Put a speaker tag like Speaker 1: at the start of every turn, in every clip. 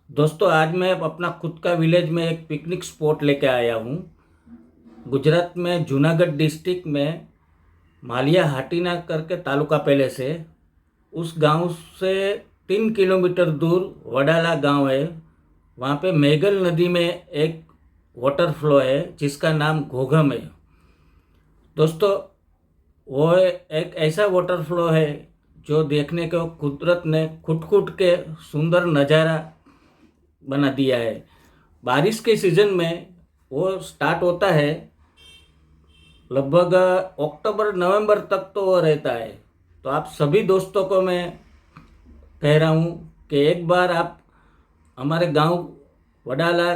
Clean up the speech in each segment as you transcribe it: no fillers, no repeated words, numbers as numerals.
Speaker 1: दोस्तों, आज मैं अपना खुद का विलेज में एक पिकनिक स्पॉट लेके आया हूँ। गुजरात में जूनागढ़ डिस्ट्रिक्ट में मालिया हाटीना करके तालुका पहले से, उस गांव से 3 किलोमीटर दूर वडाला गांव है। वहाँ पे मेघल नदी में एक वाटर फ्लो है जिसका नाम घोघम है। दोस्तों, वो एक ऐसा वाटर फ्लो है जो देखने को कुदरत ने खुद खुद के सुंदर नज़ारा बना दिया है। बारिश के सीज़न में वो स्टार्ट होता है, लगभग अक्टूबर नवंबर तक तो वो रहता है। तो आप सभी दोस्तों को मैं कह रहा हूँ कि एक बार आप हमारे गांव वडाला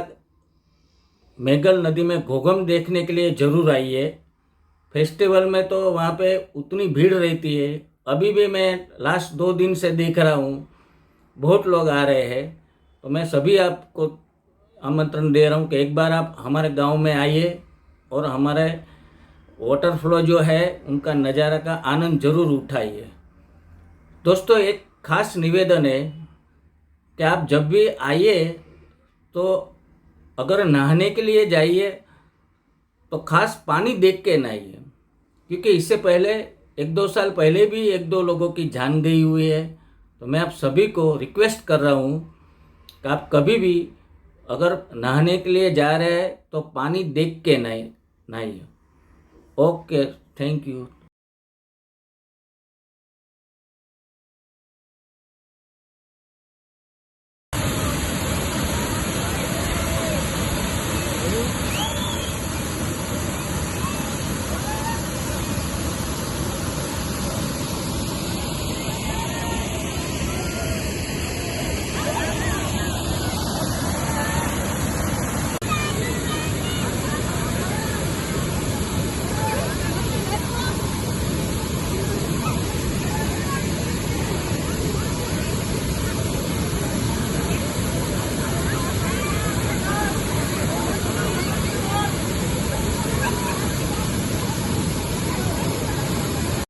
Speaker 1: मेघल नदी में घोघम देखने के लिए ज़रूर आइए। फेस्टिवल में तो वहाँ पे उतनी भीड़ रहती है। अभी भी मैं लास्ट 2 दिन से देख रहा हूँ, बहुत लोग आ रहे हैं। तो मैं सभी आपको आमंत्रण दे रहा हूँ कि एक बार आप हमारे गांव में आइए और हमारे वाटर फ्लो जो है उनका नज़ारा का आनंद ज़रूर उठाइए। दोस्तों, एक खास निवेदन है कि आप जब भी आइए तो अगर नहाने के लिए जाइए तो खास पानी देख के नहाइए, क्योंकि इससे पहले 1-2 साल पहले भी 1-2 लोगों की जान गई हुई है। तो मैं आप सभी को रिक्वेस्ट कर रहा हूँ कि आप कभी भी अगर नहाने के लिए जा रहे हैं तो पानी देख के नहाइए। Okay, thank you.